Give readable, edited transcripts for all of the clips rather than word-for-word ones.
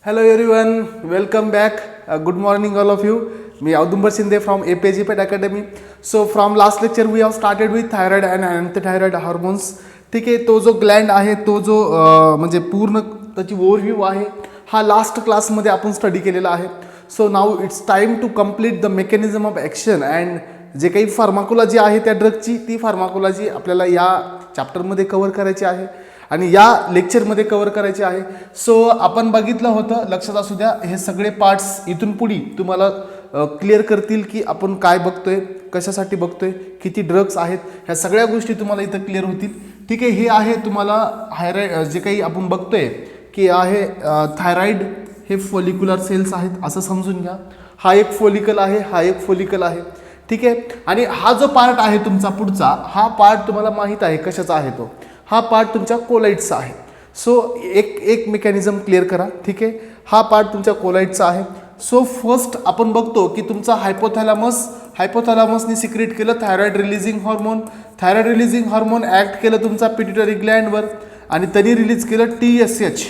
Hello everyone, welcome back. Good morning all of you. Me Audumbar Shinde from APG Pet Academy. So from last lecture we have started with thyroid and antithyroid hormones. ठीक आहे, तो जो Gland आहे तो जो म्हणजे पूर्ण त्याची ओव्हरव्ह्यू आहे हा लास्ट क्लासमध्ये आपण स्टडी केलेला आहे. So now it's time to complete the mechanism of action and जे काही फार्माकोलॉजी आहे त्या ड्रगची ती फार्माकोलॉजी आपल्याला या चॅप्टरमध्ये कव्हर करायची आहे आणि या लेक्चरमध्ये कव्हर करायचे आहे. सो आपण बघितलं होतं, लक्षात असू द्या, हे सगळे पार्ट्स इथून पुढे तुम्हाला क्लिअर करतील की आपण काय बघतोय, कशासाठी बघतोय, किती ड्रग्स आहेत, ह्या सगळ्या गोष्टी तुम्हाला इथं क्लिअर होतील. ठीक आहे, हे आहे तुम्हाला जे काही आपण बघतोय की आहे थायरॉइड, हे फॉलिक्युलर सेल्स आहेत असं समजून घ्या. हा एक फॉलिकल आहे, हा एक फॉलिकल आहे. ठीक आहे, आणि हा जो पार्ट आहे तुमचा पुढचा, हा पार्ट तुम्हाला माहीत आहे कशाचा आहे तो, हा पार्ट तुमच्या कोलाइडचा आहे. सो एक मेकॅनिझम क्लिअर करा. ठीक आहे, हा पार्ट तुमच्या कोलाइडचा आहे. सो फर्स्ट आपण बघतो की तुमचा हायपोथॅलॅमसने सिक्रेट केलं thyroid releasing hormone. Thyroid releasing hormone act केलं तुमचा पिट्युटरी ग्लँडवर आणि त्यांनी रिलीज केलं TSH.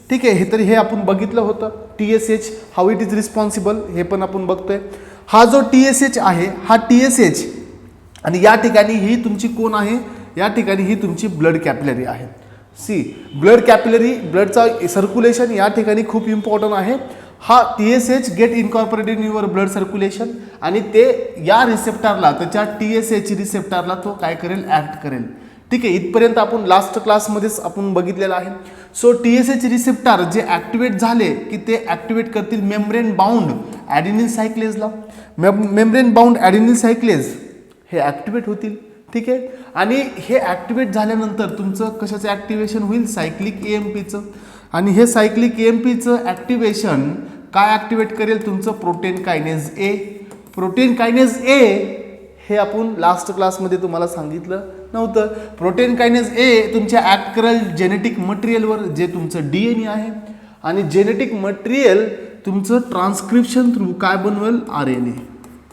ठीक आहे, हे तरी हे आपण बघितलं होतं. TSH how it is responsible हे पण आपण बघतोय. हा जो TSH आहे, हा TSH आणि या ठिकाणी ही तुमची कोण आहे, या ठिकाणी ही तुमची ब्लड कॅपिलरी आहे. सी ब्लड कॅपिलरी, ब्लडचा सर्क्युलेशन या ठिकाणी खूप इम्पॉर्टंट आहे. हा TSH get incorporated in your blood circulation आणि ते या रिसेप्टरला, त्याच्या TSH रिसेप्टरला तो काय करेल, ॲक्ट करेल. ठीक आहे, इथपर्यंत आपण लास्ट क्लासमध्येच आपण बघितलेलं आहे. सो TSH रिसेप्टर जे ॲक्टिवेट झाले की ते ॲक्टिवेट करतील मेम्ब्रेन बाउंड ॲडेनिल सायक्लेजला. मेम्ब्रेन बाउंड ॲडेनिल सायक्लेज हे ॲक्टिवेट होतील. ठीक आहे, आणि हे ॲक्टिवेट झाल्यानंतर तुमचं कशाचं ॲक्टिवेशन होईल, सायक्लिक AMPचं. आणि हे सायक्लिक AMPचं ॲक्टिवेशन काय ॲक्टिवेट करेल, तुमचं protein kinase A. Protein kinase A हे आपण लास्ट क्लासमध्ये तुम्हाला सांगितलं नव्हतं. प्रोटीन कायनेज A तुमच्या ॲक्ट करेल जेनेटिक मटेरियलवर, जे तुमचं DNA आहे, आणि जेनेटिक मटेरियल तुमचं ट्रान्स्क्रिप्शन थ्रू काय बनवेल, RNA.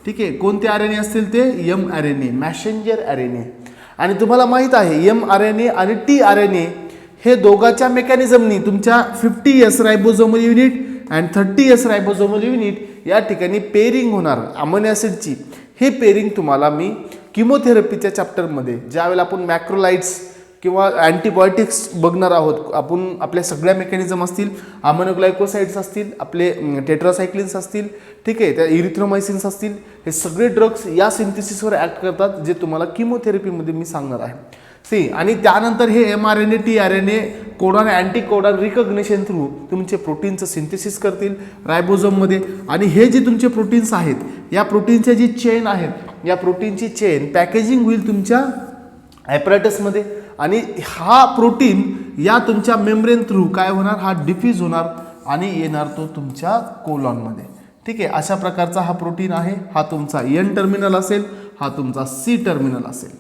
ठीक आहे, कोणते RNA असतील ते mRNA, मॅसेंजर RNA. आणि तुम्हाला माहीत आहे mRNA आणि tRNA हे दोघांच्या मेकॅनिझमनी तुमच्या 50S ribosomal unit and 30S ribosomal unit या ठिकाणी पेरिंग होणार अमिनो ॲसिडची. हे पेरिंग तुम्हाला मी किमोथेरपीच्या चॅप्टरमध्ये ज्यावेळेला आपण मॅक्रोलाइट्स किंवा अँटीबायोटिक्स बघणार आहोत, आपण आपल्या सगळ्या मेकॅनिझम असतील, अमिनोग्लायकोसाइड्स असतील, आपले टेट्रासायक्लिन्स असतील, ठीक आहे, त्या इरिथ्रोमायसिन्स असतील, हे सगळे ड्रग्स या सिंथेसिसवर ॲक्ट करतात जे तुम्हाला किमोथेरपीमध्ये मी सांगणार आहे. सी आणि त्यानंतर हे mRNA tRNA codon anti codon recognition through तुमचे प्रोटीनचं सिंथेसिस करतील रायबोझोममध्ये. आणि हे जे तुमचे प्रोटीन्स आहेत, या प्रोटीनच्या जी चेन आहेत, या प्रोटीनची चेन पॅकेजिंग होईल तुमच्या ॲपरेटसमध्ये आणि हा प्रोटीन या तुमच्या मेम्ब्रेन थ्रू काय होणार, हा डिफ्यूज होणार आणि येणार तो तुमच्या कोलॉनमध्ये. ठीक आहे, अशा प्रकारचा हा प्रोटीन आहे. हा तुमचा N टर्मिनल असेल, हा तुमचा C टर्मिनल असेल.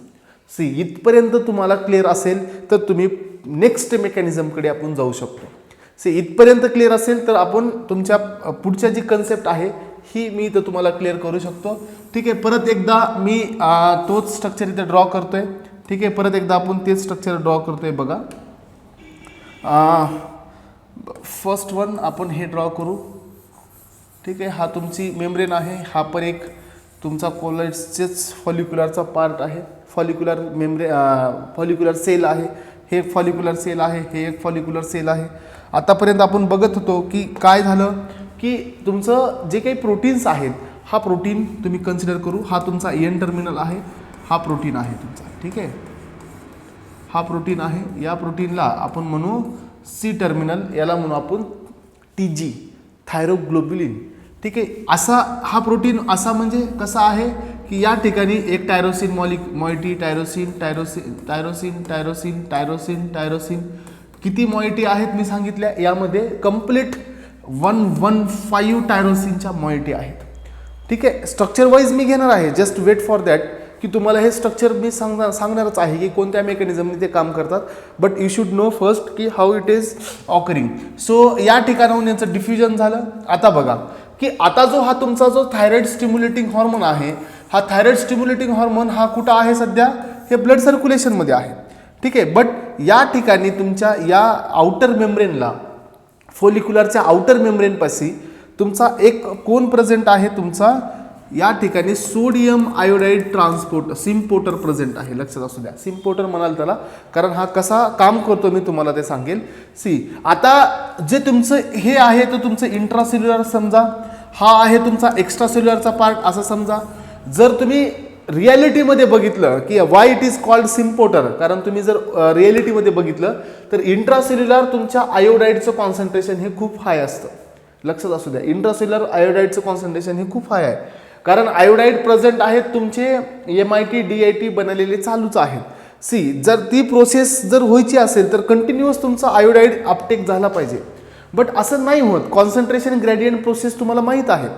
सी इथपर्यंत तुम्हाला क्लिअर असेल तर तुम्ही नेक्स्ट मेकॅनिझमकडे आपण जाऊ शकतो. सी इथपर्यंत क्लिअर असेल तर आपण तुमच्या पुढच्या जी कन्सेप्ट आहे ही मी इथं तुम्हाला क्लिअर करू शकतो. ठीक आहे, परत एकदा मी तोच स्ट्रक्चर इथे ड्रॉ करतोय. ठीक आहे, परत एकदा आपण तेच स्ट्रक्चर ड्रॉ करतोय. बघा, फर्स्ट वन आपण हे ड्रॉ करू. ठीक आहे, हा तुमची मेम्ब्रेन आहे, हा पण एक तुमचा कोलाइड्सचेच फॉलिक्युलरचा पार्ट आहे. फॉलिक्युलर सेल आहे, हे एक फॉलिक्युलर सेल आहे, हे एक फॉलिक्युलर सेल आहे. आतापर्यंत आपण बघत होतो की काय झालं की तुमचं जे काही प्रोटीन्स आहेत, हा प्रोटीन तुम्ही कन्सिडर करू, हा तुमचा N टर्मिनल आहे, हा प्रोटीन आहे तुमचा. ठीक आहे, हा प्रोटीन आहे, या प्रोटीनला आपण म्हणू C टर्मिनल, याला म्हणू आपण TG, थायरोग्लोब्युलिन. ठीक आहे, असा हा प्रोटीन असा म्हणजे कसा आहे की या ठिकाणी एक टायरोसिन मॉइटी, टायरोसिन किती मॉइटी आहेत मी सांगितल्या, यामध्ये कंप्लीट 115 टायरोसिनच्या मॉइटी आहेत. ठीक आहे, स्ट्रक्चर वाईज मी घेणार आहे, जस्ट वेट फॉर दॅट की तुम्हाला हे स्ट्रक्चर मी सांगणारच आहे की कोणत्या मेकॅनिझमने ते काम करतात. But you should know first की how it is occurring. So या ठिकाणाहून यांचं डिफ्युजन झालं. आता बघा की आता जो हा तुमचा जो थायरॉइड स्टिम्युलेटिंग हॉर्मोन आहे, हा थायरॉइड स्टिम्युलेटिंग हॉर्मोन हा कुठं आहे सध्या, हे ब्लड सर्क्युलेशनमध्ये आहे. ठीक आहे, बट या ठिकाणी तुमच्या या आउटर मेम्ब्रेनला फोलिक्युलरच्या आउटर मेम्ब्रेनपाशी तुमचा एक कोण प्रेझेंट आहे, तुमचा या ठिकाणी सोडियम आयोडाईड ट्रान्सपोर्टर सिम्पोर्टर प्रेझेंट आहे. लक्षात असू द्या, सिम्पोर्टर म्हणाल त्याला, कारण हा कसा काम करतो मी तुम्हाला ते सांगेल. आता जे तुमचं हे आहे तर तुमचं इंट्रासेल्युलर समजा, हा आहे तुमचा एक्स्ट्रासेल्युलरचा पार्ट असं समजा. जर तुम्ही रियालिटीमध्ये बघितलं की वाय इट इज कॉल्ड सिम्पोर्टर, कारण तुम्ही जर रियालिटीमध्ये बघितलं तर इंट्रासेल्युलर तुमच्या आयोडाईडचं कॉन्सन्ट्रेशन हे खूप हाय असतं. लक्षात असू द्या, इंट्रासेल्युलर आयोडाईडचं कॉन्सन्ट्रेशन हे खूप हाय आहे, कारण आयोडाईड प्रेझेंट आहेत तुमचे MIT DIT बनलेले चालूच आहेत. जर ती प्रोसेस जर व्हायची असेल तर कंटिन्युअस तुमचा आयोडाईड अपटेक झाला पाहिजे, बट असं नाही होत. कॉन्सन्ट्रेशन ग्रेडियंट प्रोसेस तुम्हाला माहीत आहे.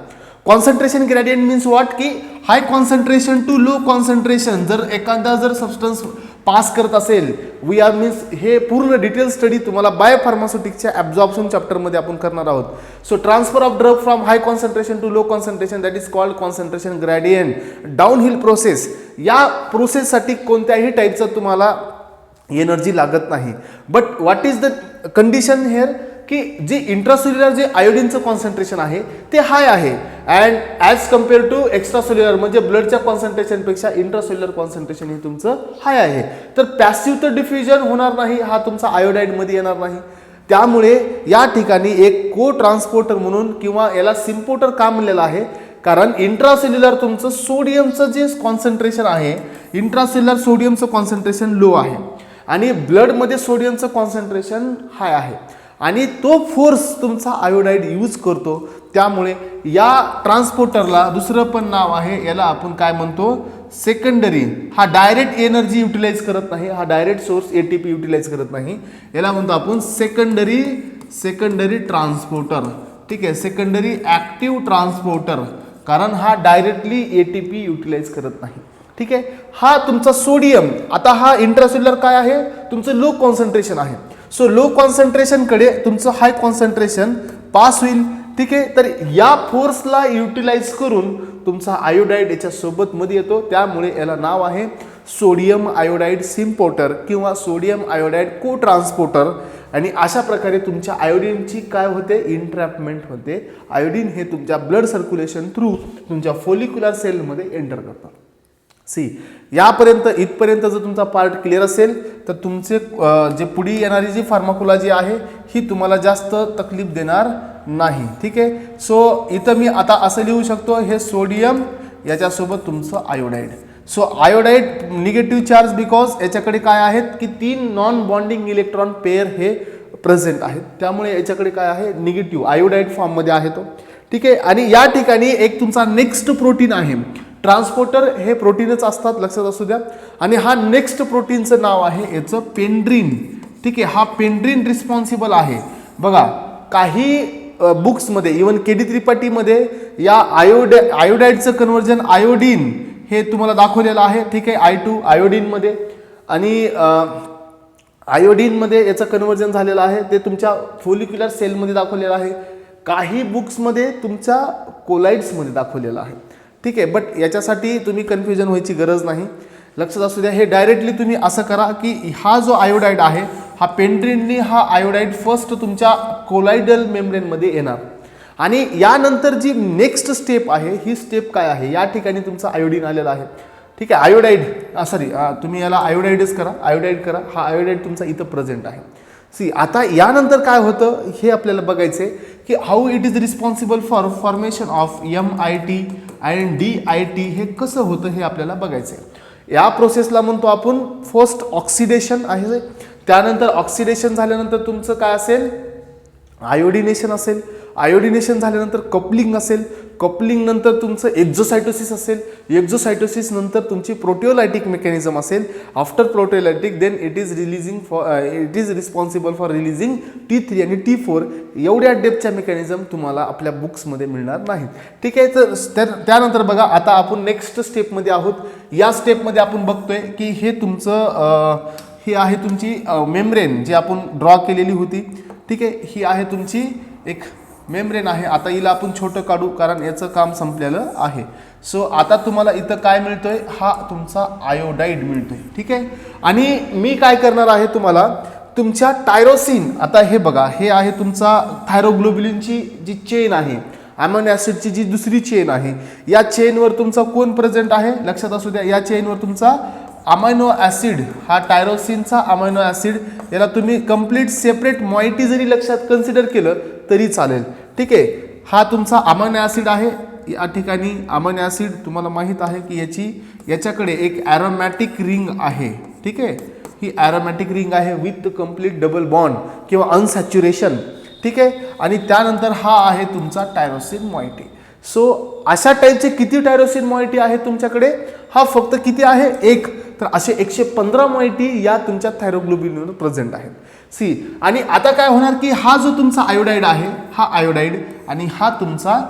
कॉन्सन्ट्रेशन ग्रेडियंट मीन्स व्हॉट, की हाय कॉन्सन्ट्रेशन टू लो कॉन्सन्ट्रेशन जर एखादा जर सबस्टन्स पास करत असेल, वी आर मीन्स हे पूर्ण डिटेल स्टडी तुम्हाला बायोफार्मास्युटिक्सच्या ॲब्झॉर्प्शन चॅप्टरमध्ये आपण करणार आहोत. So transfer of drug from high concentration to low concentration, that is called concentration gradient. Downhill process, या प्रोसेससाठी कोणत्याही टाईपचं तुम्हाला एनर्जी लागत नाही. But what is the condition here, की जे इंट्रासेल्युलर जे आयोडीनचं कॉन्सन्ट्रेशन आहे ते हाय आहे, and as compare to extracellular म्हणजे ब्लडच्या कॉन्सन्ट्रेशनपेक्षा इंट्रासेल्युलर कॉन्सन्ट्रेशन हे तुमचं हाय आहे. तर पॅसिव्ह तर डिफ्युजन होणार नाही, हा तुमचा आयोडाईडमध्ये येणार नाही. त्यामुळे या ठिकाणी एक को ट्रान्सपोर्टर म्हणून किंवा याला सिम्पोर्टर का म्हणलेलं आहे, कारण इंट्रासेल्युलर तुमचं सोडियमचं जे कॉन्सन्ट्रेशन आहे, इंट्रासेल्युलर सोडियमचं कॉन्सन्ट्रेशन लो आहे आणि ब्लडमध्ये सोडियमचं कॉन्सन्ट्रेशन हाय आहे, आणि तो फोर्स तुमचा आयोडाईड यूज करतो. त्यामुळे या ट्रान्सपोर्टरला दुसरं पण नाव आहे, याला आपण काय म्हणतो, सेकंडरी. हा डायरेक्ट एनर्जी युटिलाइज करत नाही, हा डायरेक्ट सोर्स ATP युटिलाइज करत नाही, याला म्हणतो आपण सेकंडरी ट्रान्सपोर्टर. ठीक आहे, सेकंडरी ॲक्टिव्ह ट्रान्सपोर्टर, कारण हा डायरेक्टली ATP युटिलाइज करत नाही. ठीक आहे, हा तुमचा सोडियम. आता हा इंट्रासेल्युलर काय आहे, तुमचं लो कॉन्सन्ट्रेशन आहे. सो लो कॉन्सन्ट्रेशनकडे तुमचं हाय कॉन्सन्ट्रेशन पास होईल. ठीक आहे, तर या फोर्सला युटिलाइज करून तुमचा आयोडाईड याच्या सोबत मध्ये येतो. त्यामुळे याला नाव आहे सोडियम आयोडाईड सिम्पोर्टर किंवा सोडियम आयोडाईड को ट्रान्सपोर्टर. आणि अशा प्रकारे तुमच्या आयोडीनची काय होते, इंट्रॅपमेंट होते. आयोडीन हे तुमच्या ब्लड सर्क्युलेशन थ्रू तुमच्या फोलिक्युलर सेलमध्ये एंटर करतात. यापर्यंत इथपर्यंत जर तुमचा पार्ट क्लिअर असेल तर तुमचे जे पुढे येणारी जी फार्माकोलॉजी आहे ही तुम्हाला जास्त तकलीफ देणार नाही. ठीक आहे, सो इथं मी आता असं लिहू शकतो, हे सोडियम याच्यासोबत तुमचं iodide. So iodide negative charge because याच्याकडे काय आहेत की 3 नॉन बॉन्डिंग इलेक्ट्रॉन पेअर हे प्रेझेंट आहेत, त्यामुळे याच्याकडे काय आहे, निगेटिव्ह आयोडाईड फॉर्ममध्ये आहे तो. ठीक आहे, आणि या ठिकाणी एक तुमचा नेक्स्ट प्रोटीन आहे. ट्रान्सपोर्टर हे प्रोटीनच असतात, लक्षात असू द्या. आणि हा नेक्स्ट प्रोटीनचं नाव आहे याचं पेंड्रिन. ठीक आहे, हा पेंड्रिन रिस्पॉन्सिबल आहे. बघा काही बुक्समध्ये इवन KD त्रिपाठीमध्ये या आयोडाईडचं कन्व्हर्जन आयोडीन हे तुम्हाला दाखवलेलं आहे. ठीक आहे, I2 आयोडीनमध्ये, आणि आयोडीनमध्ये याचं कन्व्हर्जन झालेलं आहे, ते तुमच्या फोलिक्युलर सेलमध्ये दाखवलेलं आहे. काही बुक्समध्ये तुमच्या कोलाइड्समध्ये दाखवलेलं आहे. ठीक आहे, बट याच्यासाठी तुम्ही कन्फ्युजन व्हायची गरज नाही, लक्षात असू द्या. हे डायरेक्टली तुम्ही असं करा की हा जो आयोडाईड आहे, हा पेंड्रिननी हा आयोडाईड फर्स्ट तुमच्या कोलाइडल मेम्ब्रेनमध्ये येणार, आणि यानंतर जी नेक्स्ट स्टेप आहे ही स्टेप काय आहे, या ठिकाणी तुमचं आयोडीन आलेलं आहे. ठीक आहे, आयोडाईड तुम्ही याला आयोडाईडच करा, आयोडाईड करा. हा आयोडाईड तुमचा इथं प्रेझेंट आहे. आता यानंतर काय होतं हे आपल्याला बघायचं आहे की how it is responsible for formation of MIT and DIT, हे कसं होतं हे आपल्याला बघायचं आहे. या प्रोसेसला म्हणतो आपण फर्स्ट ऑक्सिडेशन आहे. त्यानंतर ऑक्सिडेशन झाल्यानंतर तुमचं काय असेल, आयोडिनेशन असेल. आयोडिनेशन झाल्यानंतर कपलिंग असेल. कपलिंग नंतर तुमचं एक्झोसायटोसिस असेल. एक्झोसायटोसिस नंतर तुमची प्रोटिओलायटिक मेकॅनिझम असेल. After proteolytic then it is responsible for releasing T3 आणि T4. एवढ्या डेपच्या मेकॅनिझम तुम्हाला आपल्या बुक्समध्ये मिळणार नाहीत. ठीक आहे, तर त्यानंतर बघा आता आपण नेक्स्ट स्टेपमध्ये आहोत. या स्टेपमध्ये आपण बघतोय की हे तुमचं ही आहे तुमची मेम्ब्रेन जी आपण ड्रॉ केलेली होती. ठीक आहे, ही आहे तुमची एक मेम्ब्रेन आहे. आता हिला आपण छोटं काढू कारण याचं काम संपलेलं आहे. सो आता तुम्हाला इथं काय मिळतोय, हा तुमचा आयोडाईड मिळतोय. ठीक आहे, आणि मी काय करणार आहे तुम्हाला तुमच्या टायरोसिन, आता हे बघा, हे आहे तुमचा थायरोग्लोब्युलिनची जी चेन आहे, अमायनो ॲसिडची जी दुसरी चेन आहे, या चेनवर तुमचा कोण प्रेझेंट आहे लक्षात असू द्या, या चेनवर तुमचा अमायनो ॲसिड, हा टायरोसिनचा अमायनो ॲसिड, याला तुम्ही कंप्लीट सेपरेट मॉइटी जरी लक्षात कन्सिडर केलं तरी चालेल. ठीक आहे, हा तुमचा अमायनो ॲसिड आहे. या ठिकाणी अमायनो ॲसिड तुम्हाला माहीत आहे की याच्याकडे एक ॲरोमॅटिक रिंग आहे. ठीक आहे, ही ॲरोमॅटिक रिंग आहे विथ कंप्लीट डबल बॉन्ड किंवा अनसॅच्युरेशन. ठीक आहे, आणि त्यानंतर हा आहे तुमचा टायरोसिन मॉइटी. सो अशा टाईपचे किती टायरोसिन मॉइटी आहे तुमच्याकडे? हा फक्त किती आहे? एक. तर असे 115 मॉइटी या तुमच्या थायरोग्लोब्युलिनवर प्रेझेंट आहेत. सी, आणि आता काय होणार की हा जो तुमचा आयोडाईड आहे, हा आयोडाईड आणि हा तुमचा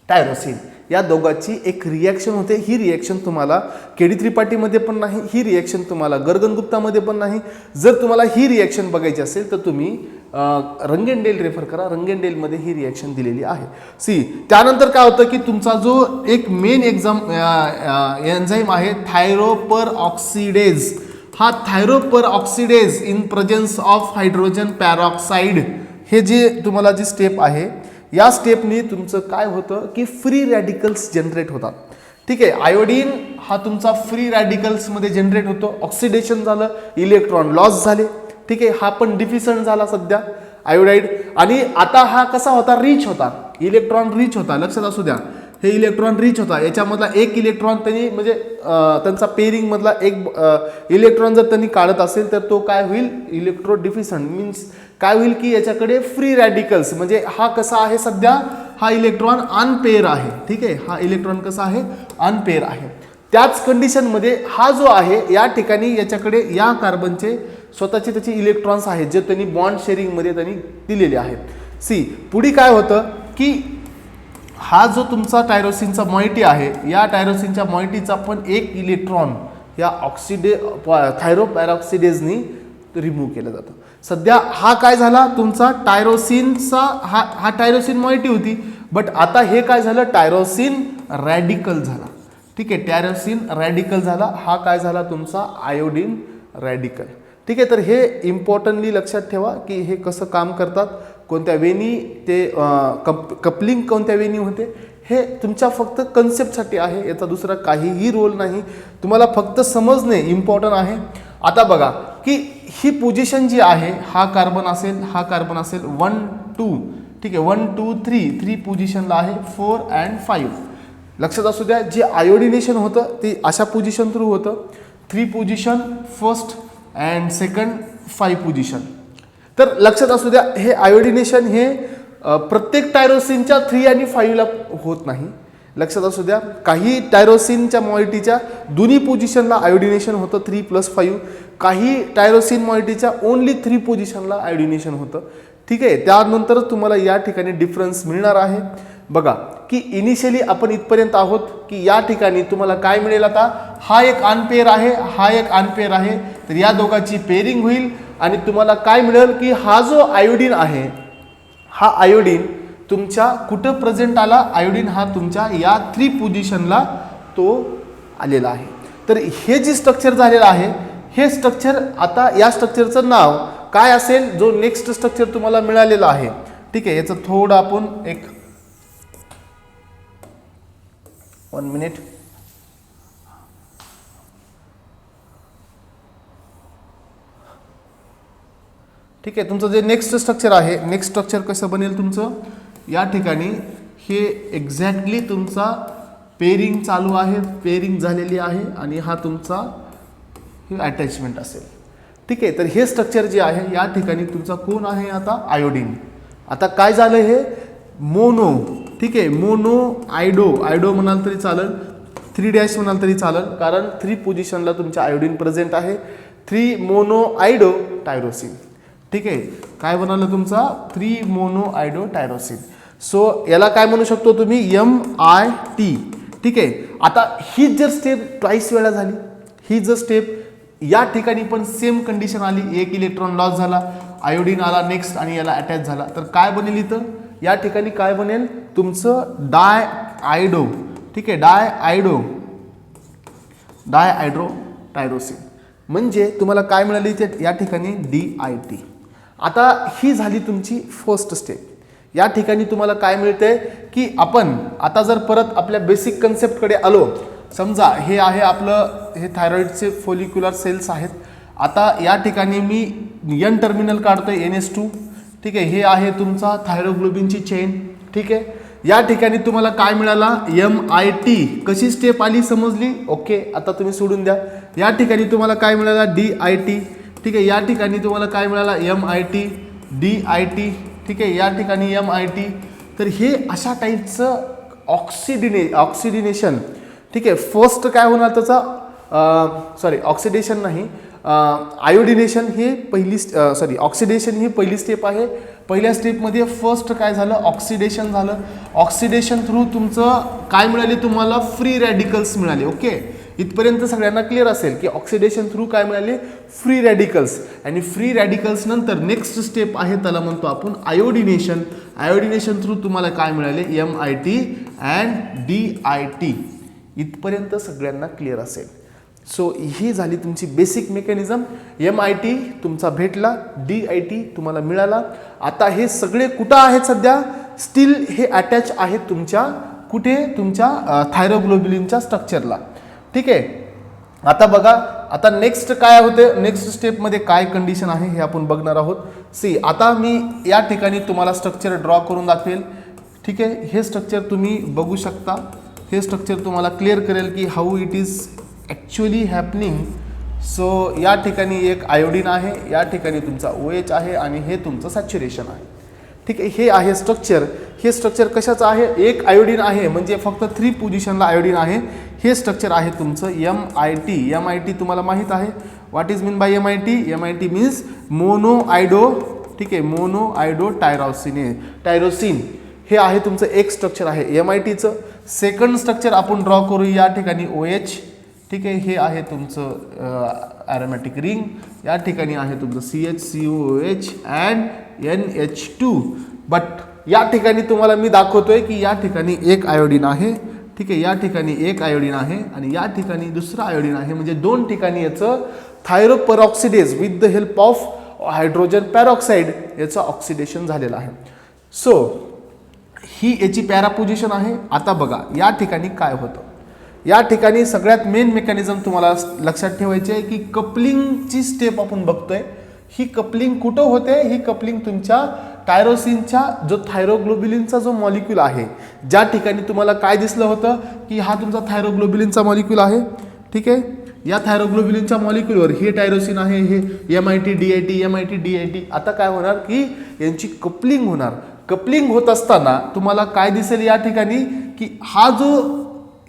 टायरोसिन, या दोघांची एक रिॲक्शन होते. ही रिॲक्शन तुम्हाला केडी त्रिपाठीमध्ये पण नाही, ही रिॲक्शन तुम्हाला गर्गनगुप्तामध्ये पण नाही. जर तुम्हाला ही रिॲक्शन बघायची असेल तर तुम्ही रंगेनडेल रेफर करा. रंगेनडेलमध्ये ही रिॲक्शन दिलेली आहे. सी, त्यानंतर काय होतं की तुमचा जो एक मेन एन्झाईम आहे थायरोपर ऑक्सिडेज, हा thyroperoxidase in presence of hydrogen peroxide, हे जे तुम्हाला जी स्टेप आहे, या स्टेपनी तुमचं काय होतं की फ्री रॅडिकल्स जनरेट होतात. ठीक आहे, आयोडीन हा तुमचा फ्री रॅडिकल्समध्ये जनरेट होतो. ऑक्सिडेशन झालं, इलेक्ट्रॉन लॉस झाले. ठीक आहे, हा पण डिफिशंट झाला सध्या आयोडाईड. आणि आता हा कसा होता? रिच होता, इलेक्ट्रॉन रिच होता. लक्षात असू द्या, हे इलेक्ट्रॉन रिच होता. याच्यामधला एक इलेक्ट्रॉन त्यांनी म्हणजे त्यांचा पेरिंग मधला एक इलेक्ट्रॉन जर त्यांनी काढत असेल तर तो काय होईल? इलेक्ट्रो डिफिशंट. मीन्स काय होईल की याच्याकडे फ्री रॅडिकल्स, म्हणजे हा कसा आहे सध्या? हा इलेक्ट्रॉन अनपेअर आहे. ठीक आहे, हा इलेक्ट्रॉन कसा आहे? अनपेअर आहे. त्याच कंडिशनमध्ये हा जो आहे, या ठिकाणी याच्याकडे या कार्बनचे स्वतःचे त्याचे इलेक्ट्रॉन्स आहेत जे त्यांनी बॉन्ड शेअरिंगमध्ये त्यांनी दिलेले आहेत. सी, पुढे काय होतं की हा जो तुमचा टायरोसिनचा मॉइटी आहे, या टायरोसिनच्या मॉइटीचा पण एक इलेक्ट्रॉन या थायरोपॅरॉक्सिडेजनी रिमूव्ह केलं जातं. सध्या हा काय झाला तुमचा टायरोसिनचा, हा टायरोसिन मॉइटी होती, बट आता हे काय झालं? टायरोसिन रॅडिकल झाला. ठीक आहे, टायरोसिन रॅडिकल झाला. हा काय झाला? तुमचा आयोडीन रॅडिकल. ठीक आहे, तर हे इम्पॉर्टंटली लक्षात ठेवा की हे कसं काम करतात, कोणत्या वेनी ते कपलिंग कोणत्या वेनी होते, हे तुमच्या फक्त कन्सेप्टसाठी आहे. याचा दुसरा काहीही रोल नाही. तुम्हाला फक्त समजणे इम्पॉर्टंट आहे. आता बघा की ही पोझिशन जी आहे, हा कार्बन असेल, हा कार्बन असेल 1 2. ठीक आहे, 1 2 3 पोझिशनला आहे, 4 and 5. लक्षात असू द्या, जे आयोडिनेशन होतं ते अशा पोझिशन थ्रू होतं. 3 position first and second, 5 position. तर लक्षात असू द्या, हे आयोडिनेशन हे प्रत्येक टायरोसिनच्या 3 आणि 5ला होत नाही. लक्षात असू द्या, काही टायरोसिनच्या मॉइटीच्या दोन्ही पोझिशनला आयोडिनेशन होतं 3 + 5. काही टायरोसिन मॉइटीच्या ओनली 3 पोझिशनला आयोडिनेशन होतं. ठीक आहे, त्यानंतरच तुम्हाला या ठिकाणी डिफरन्स मिळणार आहे. बघा की इनिशियली आपण इथपर्यंत आहोत की या ठिकाणी तुम्हाला काय मिळेल? आता हा एक अनपेअर आहे, हा एक अनपेअर आहे, तर या दोघांची पेअरिंग होईल आणि तुम्हाला काय मिळेल की हा जो आयोडीन आहे, हा आयोडीन तुमच्या कुठं प्रेझेंट आला? आयोडीन हा तुमच्या या 3 पोझिशनला तो आलेला आहे. तर हे जे स्ट्रक्चर झालेलं आहे, हे स्ट्रक्चर, आता या स्ट्रक्चरचं नाव काय असेल? जो नेक्स्ट स्ट्रक्चर तुम्हाला मिळालेला आहे. ठीक आहे, याचं थोडं आपण एक 1 मिनिट. ठीक आहे, तुमचं जे नेक्स्ट स्ट्रक्चर आहे, नेक्स्ट स्ट्रक्चर कसं बनेल तुमचं? या ठिकाणी हे एक्झॅक्टली तुमचा पेरिंग चालू आहे, पेरिंग झालेली आहे आणि हा तुमचा हे अटॅचमेंट असेल. ठीक आहे, तर हे स्ट्रक्चर जे आहे या ठिकाणी तुमचा कोण आहे? आता आयोडीन. आता काय झालं? हे मोनो. ठीक आहे, मोनो आयडो म्हणाल तरी चालेल, 3 म्हणाल तरी चालेल, कारण 3 पोझिशनला तुमच्या आयोडीन प्रेझेंट आहे. 3 मोनो आयडो टायरोसिन. ठीक आहे, काय बनवलं तुमचा? 3 मोनो आयडो टायरोसिन. सो याला काय म्हणू शकतो तुम्ही? MIT. ठीक आहे, आता ही जर स्टेप ट्वाईस वेळा झाली, ही जर स्टेप या ठिकाणी पण सेम कंडिशन आली, एक इलेक्ट्रॉन लॉस झाला, आयोडीन आला नेक्स्ट आणि याला अटॅच झाला, तर काय बनेल इथं? या ठिकाणी काय बनेल तुमचं? डायआयडो. ठीक आहे, डायआयड्रो टायरोसिन. म्हणजे तुम्हाला काय मिळाली ते या ठिकाणी DIT. आता ही झाली तुमची फर्स्ट स्टेप. या ठिकाणी तुम्हाला काय मिळते की आपण आता जर परत आपल्या बेसिक कन्सेप्टकडे आलो, समजा हे आहे आपलं हे थायरॉइडचे फॉलिक्युलर सेल्स आहेत. आता या ठिकाणी मी N टर्मिनल काढतोय NH2. ठीक आहे, हे आहे तुमचा थायरोग्लोबिनची चेन. ठीक आहे, या ठिकाणी तुम्हाला काय मिळाला MIT. कशी स्टेप आली समजली? ओके, आता तुम्ही सोडून द्या. या ठिकाणी तुम्हाला काय मिळाला DIT. ठीक आहे, या ठिकाणी तुम्हाला काय मिळाला MIT DIT. ठीक आहे, या ठिकाणी MIT. तर हे अशा टाईपचं ऑक्सिडेशन. ठीक आहे, फर्स्ट काय होणार त्याचा ऑक्सिडेशन नाही, आयोडिनेशन ही पहिली ऑक्सिडेशन ही पहिली स्टेप आहे. पहिल्या स्टेपमध्ये फर्स्ट काय झालं ऑक्सिडेशन झालं. ऑक्सिडेशन थ्रू तुमचं काय मिळाले तुम्हाला फ्री रॅडिकल्स मिळाले. ओके, इथपर्यंत सगळ्यांना क्लिअर असेल की ऑक्सिडेशन थ्रू काय मिळाले फ्री रॅडिकल्स. आणि फ्री रॅडिकल्स नंतर नेक्स्ट स्टेप आहे त्याला म्हणतो आपण आयोडिनेशन. आयोडिनेशन थ्रू तुम्हाला काय मिळाले MIT अँड DIT. इथपर्यंत सगळ्यांना क्लिअर असेल. सो ही झाली तुमची बेसिक मेकॅनिझम. MIT तुमचा भेटला, DIT तुम्हाला मिळाला. आता हे सगळे कुठं आहेत सध्या? स्टील हे अटॅच आहेत तुमच्या कुठे? तुमच्या थायरोग्लोबिनच्या स्ट्रक्चरला. ठीक आहे, आता बघा आता नेक्स्ट काय होते, नेक्स्ट स्टेपमध्ये काय कंडिशन आहे हे आपण बघणार आहोत. सी, आता मी या ठिकाणी तुम्हाला स्ट्रक्चर ड्रॉ करून दाखवेल. ठीक आहे, हे स्ट्रक्चर तुम्ही बघू शकता. हे स्ट्रक्चर तुम्हाला क्लिअर करेल की how it is actually happening. So या ठिकाणी एक आयोडीन आहे, या ठिकाणी तुमचा OH आहे आणि हे तुमचं सॅच्युरेशन आहे. ठीक आहे, हे आहे स्ट्रक्चर. हे स्ट्रक्चर कशाचं आहे? एक आयोडीन आहे म्हणजे फक्त 3 पोझिशनला आयोडीन आहे. हे स्ट्रक्चर आहे तुमचं MIT. MIT तुम्हाला माहीत आहे. What is mean by MIT? MIT means monoiodo. ठीक आहे, मोनोआयडो टायरोसिन. हे आहे तुमचं एक स्ट्रक्चर आहे MITचं. सेकंड स्ट्रक्चर आपण ड्रॉ करू या ठिकाणी OH. ठीक आहे, हे आहे तुमचं ॲरोमॅटिक रिंग. या ठिकाणी आहे तुमचं CH, COOH and NH2. But या ठिकाणी तुम्हाला मी दाखवतोय की या ठिकाणी एक आयोडीन आहे. ठीक आहे, या ठिकाणी एक आयोडीन आहे आणि या ठिकाणी दुसरा आयोडीन आहे. म्हणजे 2 ठिकाणी याचं thyroperoxidase with the help of hydrogen peroxide याचं ऑक्सिडेशन झालेलं आहे. सो ही याची पॅरा पोझिशन आहे. आता बघा या ठिकाणी काय होतं. या ठिकाणी सगळ्यात मेन मेकॅनिझम तुम्हाला लक्षात ठेवायची आहे की कपलिंगची स्टेप आपण बघतोय. ही कपलिंग कुठं होते? ही कपलिंग तुमच्या टायरोसिनच्या जो थायरोग्लोबिलिनचा जो मॉलिक्यूल आहे, ज्या ठिकाणी तुम्हाला काय दिसलं होतं की हा तुमचा थायरोग्लोबिलिनचा मॉलिक्यूल आहे. ठीक आहे, या थायरोग्लोबिलिनच्या मॉलिक्यूलवर हे टायरोसिन आहे, हे MIT DIT. आता काय होणार की यांची कपलिंग होणार. कपलिंग होत असताना तुम्हाला काय दिसेल या ठिकाणी की हा जो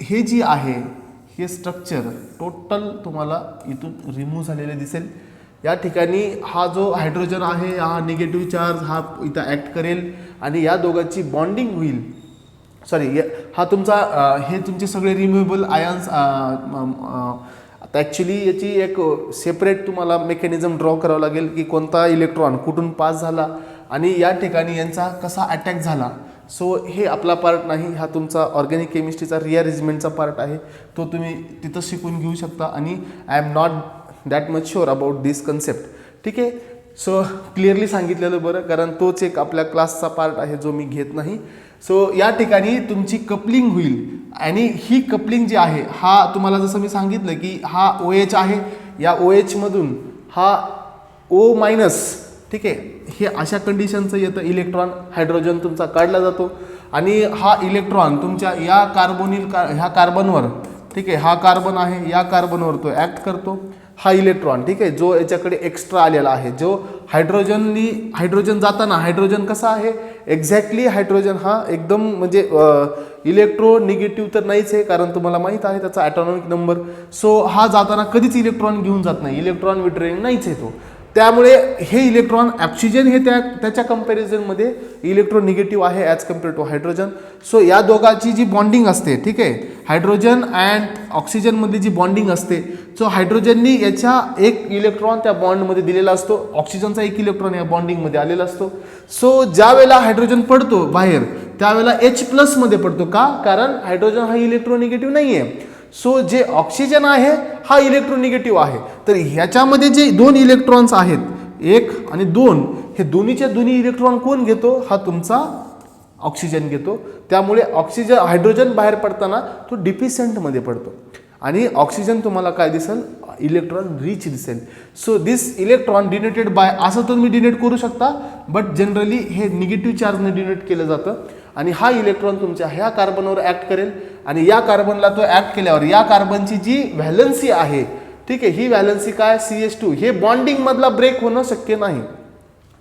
हे जी आहे हे स्ट्रक्चर टोटल तुम्हाला इथून रिमूव्ह झालेले दिसेल. या ठिकाणी हा जो हायड्रोजन आहे हा निगेटिव्ह चार्ज हा इथं ॲक्ट करेल आणि या दोघांची बॉन्डिंग होईल. हा तुमचा हे तुमचे सगळे रिम्युएबल आयन्स. आता ॲक्च्युली याची एक सेपरेट तुम्हाला मेकॅनिझम ड्रॉ करावं लागेल की कोणता इलेक्ट्रॉन कुठून पास झाला आणि या ठिकाणी यांचा कसा अटॅक झाला. सो हे आपला पार्ट नाही, हा तुमचा ऑर्गॅनिक केमिस्ट्रीचा रिअरेंजमेंटचा पार्ट आहे. तो तुम्ही तिथं शिकून घेऊ शकता आणि I am not that much sure about this concept. ठीक आहे, सो क्लिअरली सांगितलेलं बरं, कारण तोच एक आपल्या क्लासचा पार्ट आहे जो मी घेत नाही. सो या ठिकाणी तुमची कपलिंग होईल आणि ही कपलिंग जी आहे हा तुम्हाला जसं मी सांगितलं की हा OH आहे, या OH मधून हा O-. ठीक आहे, हे अशा कंडिशनचं येतं. इलेक्ट्रॉन हायड्रोजन तुमचा काढला जातो आणि हा इलेक्ट्रॉन तुमच्या या ह्या कार्बनवर. ठीक आहे, हा कार्बन आहे, या कार्बनवर तो ॲक्ट करतो. हा इलेक्ट्रॉन ठीक आहे जो याच्याकडे एक्स्ट्रा आलेला आहे, जो हायड्रोजन जाताना हायड्रोजन कसा आहे एक्झॅक्टली हायड्रोजन हा एकदम म्हणजे इलेक्ट्रो निगेटिव्ह तर नाहीच आहे, कारण तुम्हाला माहीत आहे त्याचा ॲटॉमिक नंबर. सो हा जाताना कधीच इलेक्ट्रॉन घेऊन जात नाही, इलेक्ट्रॉन विड्रॉइंग नाहीच आहे तो. त्यामुळे हे इलेक्ट्रॉन ऑक्सिजन हे त्याच्या कंपॅरिझनमध्ये इलेक्ट्रो निगेटिव्ह आहे as compare two hydrogen. So या दोघांची जी बॉन्डिंग असते ठीक आहे, हायड्रोजन अँड ऑक्सिजनमधली जी बॉन्डिंग असते, सो हायड्रोजननी याच्या एक इलेक्ट्रॉन त्या बॉन्डमध्ये दिलेला असतो, ऑक्सिजनचा एक इलेक्ट्रॉन या बॉन्डिंगमध्ये आलेला असतो. सो ज्या वेळेला हायड्रोजन पडतो बाहेर त्यावेळेला H+ मध्ये पडतो. का? कारण हायड्रोजन हा इलेक्ट्रो निगेटिव्ह नाही आहे. सो जे ऑक्सिजन आहे हा इलेक्ट्रोनिगेटिव्ह आहे. तर ह्याच्यामध्ये जे 2 इलेक्ट्रॉन्स आहेत, 1 आणि 2, हे दोन्हीच्या दोन्ही इलेक्ट्रॉन कोण घेतो? हा तुमचा ऑक्सिजन घेतो. त्यामुळे ऑक्सिजन हायड्रोजन बाहेर पडताना तो डिफिशियंटमध्ये पडतो आणि ऑक्सिजन तुम्हाला काय दिसेल? इलेक्ट्रॉन रिच दिसेल. So this electron denoted by, असं तुम्ही डिनोट करू शकता, बट जनरली हे निगेटिव्ह चार्जने डिनोट केलं जातं. आणि हा इलेक्ट्रॉन तुमच्या ह्या कार्बनवर ॲक्ट करेल आणि या कार्बनला तो ॲक्ट केल्यावर या कार्बनची जी व्हॅलन्सी आहे, ठीक आहे, ही व्हॅलन्सी काय? CH2, हे बॉन्डिंग मधला ब्रेक होणं शक्य नाही.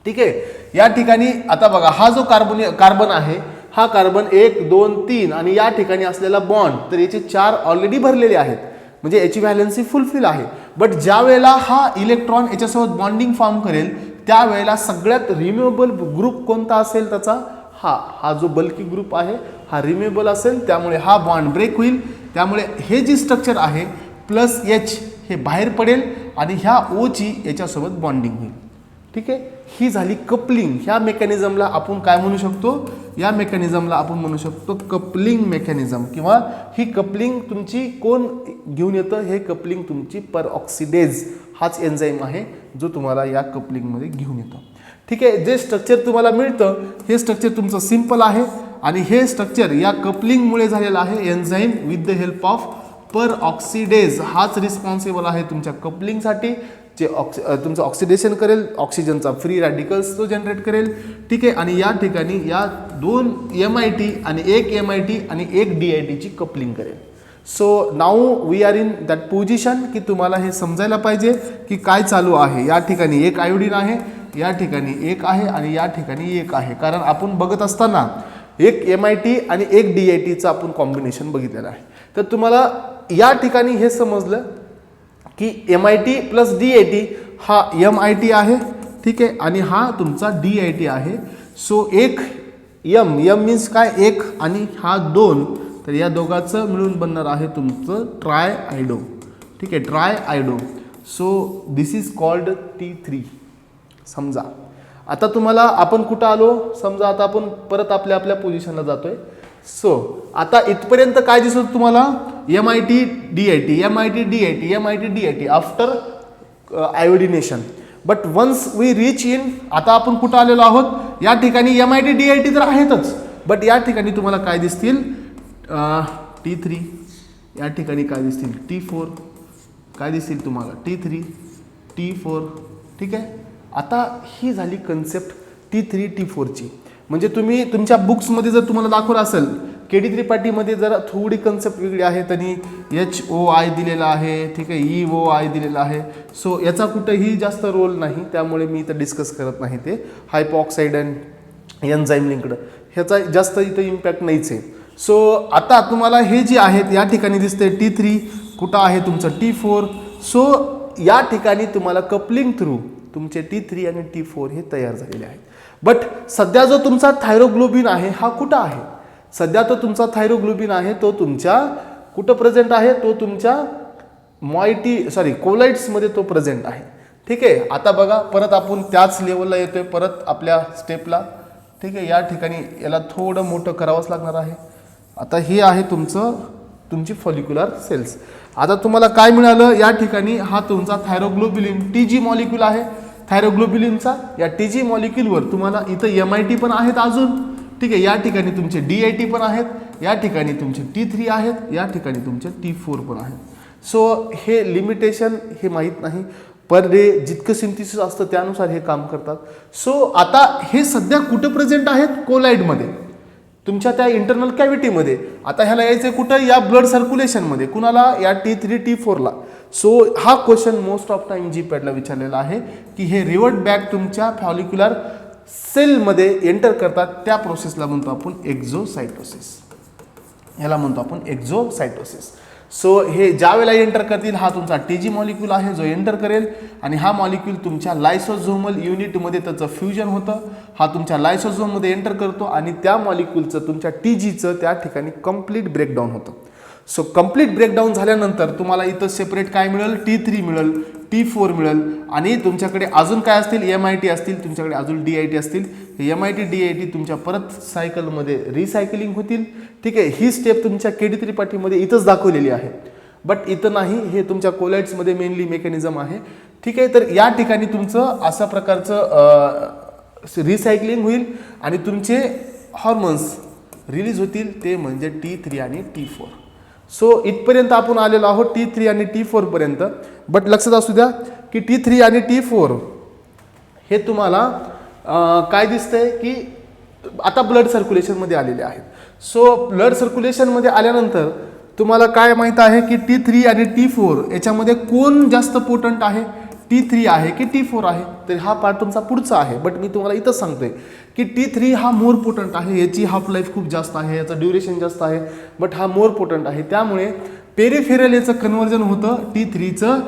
ठीक आहे. या ठिकाणी आता बघा, हा जो कार्बन आहे, हा कार्बन 1 2 3 आणि या ठिकाणी असलेला बॉन्ड, तर याचे 4 ऑलरेडी भरलेले आहेत, म्हणजे याची व्हॅलन्सी फुलफिल आहे. बट ज्या वेळेला हा इलेक्ट्रॉन याच्यासोबत बॉन्डिंग फॉर्म करेल त्यावेळेला सगळ्यात रिम्युएबल ग्रुप कोणता असेल त्याचा? हा जो बल्की ग्रुप आहे हा रिम्युएबल असेल, त्यामुळे हा बॉन्ड ब्रेक होईल. त्यामुळे हे जी स्ट्रक्चर आहे +H हे बाहेर पडेल आणि ह्या O ची याच्यासोबत बॉन्डिंग होईल. ठीक आहे. ही झाली कपलिंग. ह्या मेकॅनिझमला आपण काय म्हणू शकतो? या मेकॅनिझमला आपण म्हणू शकतो कपलिंग मेकॅनिझम, किंवा ही कपलिंग तुमची कोण घेऊन येतं? हे कपलिंग तुमची परऑक्सिडेज हाच एन्झाईम आहे जो तुम्हाला या कपलिंगमध्ये घेऊन येतो. ठीक आहे. जे स्ट्रक्चर तुम्हाला मिळतं हे स्ट्रक्चर तुमचं सिंपल आहे आणि हे स्ट्रक्चर या कपलिंगमुळे झालेलं आहे. Enzyme with the help of peroxidase हाच रिस्पॉन्सिबल आहे तुमच्या कपलिंगसाठी, जे तुमचं ऑक्सिडेशन करेल, ऑक्सिजनचा फ्री रॅडिकल्स तो जनरेट करेल. ठीक आहे. आणि या ठिकाणी या 2 MIT आणि 1 MIT आणि 1 DIT ची कपलिंग करेल. So now we are in that position की तुम्हाला हे समजायला पाहिजे की काय चालू आहे. या ठिकाणी 1 आयोडीन आहे, या ठिकाणी 1 आहे आणि या ठिकाणी 1 आहे, कारण आपण बघत असताना 1 MIT आणि 1 DIT चं आपण कॉम्बिनेशन बघितलेलं आहे. तर तुम्हाला या ठिकाणी हे समजलं की MIT + DIT हा MIT आहे. ठीक आहे. आणि हा तुमचा DIT आहे. सो 1 M मीन्स काय? 1 आणि हा 2, तर या दोघांचं मिळून बनणार आहे तुमचं ट्राय आयडो. ठीक आहे, triiodo. So this is called T3. समजा आता तुम्हाला आपण कुठं आलो? समजा आता आपण परत आपल्या पोझिशनला जातोय. सो आता इथपर्यंत काय दिसत तुम्हाला? MIT DIT, MIT DIT, MIT DIT after iodination. But once we reach in, आता आपण कुठं आलेलो आहोत? या ठिकाणी MIT DIT तर आहेतच, बट या ठिकाणी तुम्हाला काय दिसतील? T3. या ठिकाणी काय दिसतील? T4. काय दिसतील तुम्हाला? T3 T4. ठीक आहे. आता ही झाली कन्सेप्ट T3 T4 ची. म्हणजे तुम्ही तुमच्या बुक्समध्ये जर तुम्हाला दाखवलं असेल, KD त्रिपाठीमध्ये जरा थोडी कन्सेप्ट वेगळी आहे. त्यांनी HOI दिलेला आहे. ठीक आहे, EOI दिलेला आहे. सो याचा कुठेही जास्त रोल नाही, त्यामुळे मी इथं डिस्कस करत नाही. ते हायपॉक्साईड अँड एन्झाईम लिंक्ड ह्याचा जास्त इथं इम्पॅक्ट नाहीच आहे. सो आता तुम्हाला हे जे आहेत या ठिकाणी दिसते T3, कुठं आहे तुमचं T4. सो या ठिकाणी तुम्हाला कपलिंग थ्रू तुमचे T3 आणि T4 हे तयार झालेले आहेत. बट सध्या जो तुमचा थायरोग्लोबिन आहे हा कुठं आहे? सध्या तो तुमचा थायरोग्लोबिन आहे तो तुमच्या कुठं प्रेझेंट आहे? तो तुमच्या कोलाइड्समध्ये तो प्रेझेंट आहे. ठीक आहे. आता बघा परत आपण त्याच लेवलला येतोय, परत आपल्या स्टेपला. ठीक आहे. या ठिकाणी याला थोडं मोठं करावंच लागणार आहे. आता हे आहे तुमची फॉलिक्युलर सेल्स. आता तुम्हाला काय मिळालं? या ठिकाणी हा तुमचा थायरोग्लोबिलिन TG मॉलिक्यूल आहे थायरोग्लोबिलिनचा. या TG मॉलिक्यूलवर तुम्हाला इथं MIT पण आहेत अजून. ठीक आहे. या ठिकाणी तुमचे DIT पण आहेत, या ठिकाणी तुमचे T3 आहेत, या ठिकाणी तुमचे T4 पण आहेत. सो हे लिमिटेशन हे माहीत नाही, पर डे जितकं सिंथेसिस असतं त्यानुसार हे काम करतात. सो आता हे सध्या कुठं प्रेझेंट आहेत? कोलाइडमध्ये, तुमच्या त्या इंटरनल कॅव्हिटीमध्ये. आता ह्याला यायचं कुठं? या ब्लड सर्क्युलेशनमध्ये. कुणाला? या T3 T4ला. सो हा क्वेश्चन मोस्ट ऑफ टाइम GPATला विचारलेला आहे की हे रिवर्ट बॅक तुमच्या फॉलिक्युलर सेलमध्ये एंटर करतात, त्या प्रोसेसला म्हणतो आपण एक्झोसाइटोसिस. ह्याला म्हणतो आपण एक्झोसाइटोसिस. सो हे ज्या वेळेला एंटर करतील हा तुमचा TG मॉलिक्यूल आहे जो एंटर करेल आणि हा मॉलिक्यूल तुमच्या लायसोझोमल युनिटमध्ये त्याचं फ्युजन होतं. हा तुमच्या लायसोझोममध्ये एंटर करतो आणि त्या मॉलिक्यूलचं तुमच्या TGचं त्या ठिकाणी कंप्लीट ब्रेकडाऊन होतं. सो कंप्लीट ब्रेकडाऊन झाल्यानंतर तुम्हाला इथं सेपरेट काय मिळेल? T3 मिळेल, T4 मिळेल आणि तुमच्याकडे अजून काय असतील? MIT असतील, तुमच्याकडे अजून DIT असतील. MIT DIT तुमच्या परत सायकलमध्ये रिसायकलिंग होतील. ठीक आहे. ही स्टेप तुमच्या KD त्रिपाठीमध्ये इथंच दाखवलेली आहे. बट इथं नाही, हे तुमच्या कोलाइड्समध्ये मेनली मेकॅनिझम आहे. ठीक आहे, तर या ठिकाणी तुमचं अशा प्रकारचं रिसायकलिंग होईल आणि तुमचे हॉर्मोन्स रिलीज होतील, ते म्हणजे T3 आणि T4. सो इथपर्यंत आपण आलेलो आहोत T3 आणि T4 पर्यंत. बट लक्षात असू द्या की T3 आणि T4 हे तुम्हाला काय दिसतंय की आता ब्लड सर्क्युलेशनमध्ये आलेले आहेत. सो ब्लड सर्क्युलेशनमध्ये आल्यानंतर तुम्हाला काय माहीत आहे की T3 आणि T4 याच्यामध्ये कोण जास्त पोटंट आहे, T3 आहे की T4 आहे. तर हा पार्ट तुमचा पुढचा आहे. बट मी तुम्हाला इथंच सांगतोय की T3 हा मोर पोटंट आहे, याची हाफ लाईफ खूप जास्त आहे, याचं ड्युरेशन जास्त आहे, बट हा मोर पोटंट आहे. त्यामुळे पेरिफेरल याचं कन्व्हर्जन होतं T4चं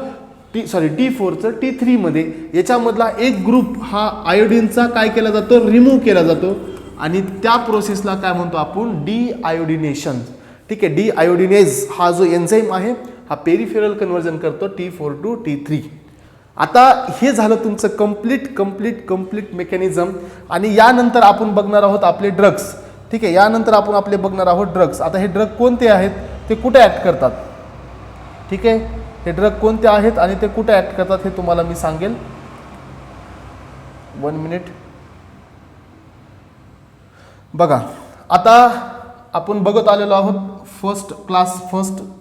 T3 मध्ये. याच्यामधला एक ग्रुप हा आयोडीनचा काय केला जातो, रिमूव्ह केला जातो आणि त्या प्रोसेसला काय म्हणतो आपण, डीआयोडिनेशन. ठीक आहे, डीआयोडिनेज हा जो एन्झाईम आहे हा पेरिफेरल कन्व्हर्जन करतो T4 to T3. आता हे झालं तुमचं कंप्लीट मेकॅनिझम. आणि यानंतर आपण बघणार आहोत आपले ड्रग्स. ठीक आहे, यानंतर आपण आपले बघणार आहोत ड्रग्स. आता हे ड्रग कोणते आहेत, ते कुठे ॲक्ट करतात. ठीक आहे, हे ड्रग कोणते आहेत आणि ते कुठे ॲक्ट करतात हे तुम्हाला मी सांगेल. 1 मिनिट. बघा, आता आपण बघत आलेलो आहोत फर्स्ट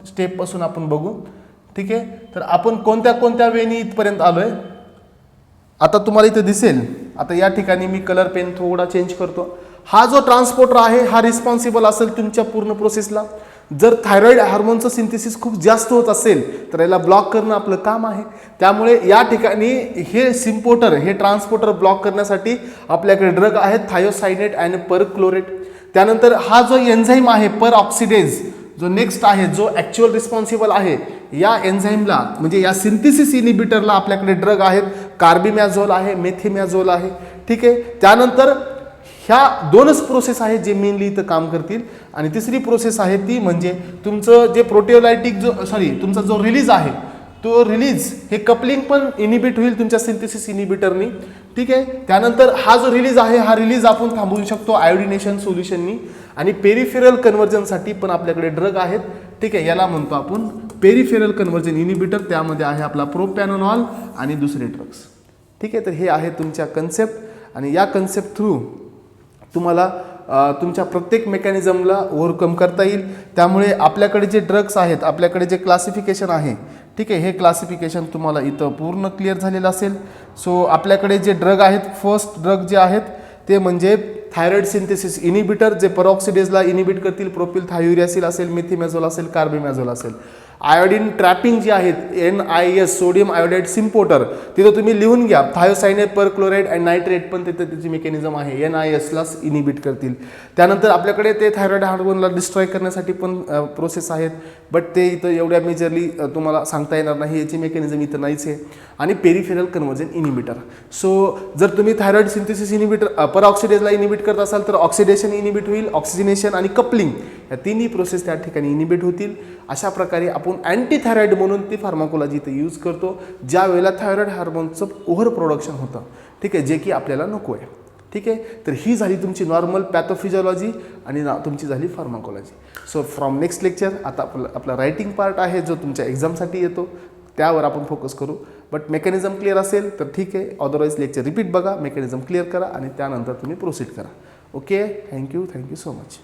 स्टेप पासून आपण बघू. ठीक आहे, तर आपण कोणत्या वेनी इथपर्यंत आलोय. आता तुम्हाला इथे दिसेल, आता या ठिकाणी मी कलर पेन थोडा चेंज करतो. हा जो ट्रान्सपोर्टर आहे हा रिस्पॉन्सिबल असेल तुमच्या पूर्ण प्रोसेसला. जर थायरॉइड हार्मोनचं सिंथेसिस खूप जास्त होत असेल तर याला ब्लॉक करणं आपलं काम आहे. त्यामुळे या ठिकाणी हे ट्रान्सपोर्टर ब्लॉक करण्यासाठी आपल्याकडे ड्रग आहेत, थायोसायनेट आणि परक्लोरेट. त्यानंतर हा जो एन्झाईम आहे परऑक्सिडेज, जो नेक्स्ट आहे, जो ॲक्च्युअल रिस्पॉन्सिबल आहे या एन्झाईमला, म्हणजे या सिंथेसिस इनिबिटरला आपल्याकडे ड्रग आहेत, कार्बिमॅझोल आहे, मेथिमॅझोल आहे. ठीक आहे, त्यानंतर ह्या दोनच प्रोसेस आहेत जे मेनली इथं काम करतील. आणि तिसरी प्रोसेस आहे ती म्हणजे तुमचं जे प्रोटिओलायटिक तुमचा जो रिलीज आहे, तो रिलीज हे कपलिंग पण इनिबिट होईल तुमच्या सिंथेसिस इनिबिटरनी. ठीक आहे, त्यानंतर हा जो रिलीज आहे हा रिलीज आपण थांबवू शकतो आयोडिनेशन सोल्युशननी. आणि पेरिफेरल कन्व्हर्जनसाठी पण आपल्याकडे ड्रग आहेत. ठीक आहे, याला म्हणतो आपण पेरिफेरल कन्व्हर्जन इनिबिटर. त्यामध्ये आहे आपला प्रोपॅनोनॉल आणि दुसरे ड्रग्स. ठीक आहे, तर हे आहे तुमच्या कन्सेप्ट. आणि या कन्सेप्ट थ्रू तुम्हाला तुमच्या प्रत्येक मेकॅनिझमला ओव्हरकम करता येईल. त्यामुळे आपल्याकडे जे ड्रग्स आहेत, आपल्याकडे जे क्लासिफिकेशन आहे, ठीक आहे, हे क्लासिफिकेशन तुम्हाला इथं पूर्ण क्लिअर झालेलं असेल. सो आपल्याकडे जे ड्रग आहेत, फर्स्ट ड्रग जे आहेत ते म्हणजे थायरॉइड सिंथेसिस इनिबिटर, जे परऑक्सिडेजला इनिबिट करतील. प्रोपिल थायोरियासिल असेल, मेथिमॅझोल असेल, कार्बिमॅझोल असेल. आयोडीन ट्रॅपिंग जे आहेत, NIS सोडियम आयोडाईड सिम्पोटर, तिथं तुम्ही लिहून घ्या. थायोसायनेट, परक्लोराइड आणि नायट्रेट पण तिथं त्याची मेकॅनिझम आहे, NISला इनिबिट करतील. त्यानंतर आपल्याकडे ते थायरॉइड हार्मोनला डिस्ट्रॉय करण्यासाठी पण प्रोसेस आहेत, बट ते इथं एवढ्या मेजरली तुम्हाला सांगता येणार नाही, याची मेकॅनिझम इथं नाहीच आहे. आणि पेरिफेरल कन्व्हर्जन इनिबिटर. सो जर तुम्ही थायरॉइड सिंथेसिस इनिबिटर परऑक्सिडेजला इनिबिट करत असाल तर ऑक्सिडेशन इनिबिट होईल, ऑक्सिजनेशन आणि कपलिंग या तिन्ही प्रोसेस त्या ठिकाणी इनिबिट होतील. अशा प्रकारे आपण अँटी थायरॉइड म्हणून ती फार्माकोलॉजी इथे यूज करतो, ज्या वेळेला थायरॉइड हार्मोनचं ओव्हर प्रोडक्शन होतं. ठीक आहे, जे की आपल्याला नको आहे. ठीक आहे, तर ही झाली तुमची नॉर्मल पॅथोफिजिओलॉजी आणि तुमची झाली pharmacology. So from next lecture आता आपला रायटिंग पार्ट आहे जो तुमच्या एक्झामसाठी येतो, त्यावर आपण फोकस करू. बट मेकॅनिझम क्लिअर असेल तर ठीक आहे, अदरवाईज लेक्चर रिपीट बघा, मेकॅनिझम क्लिअर करा आणि त्यानंतर तुम्ही प्रोसीड करा. Okay, thank you so much.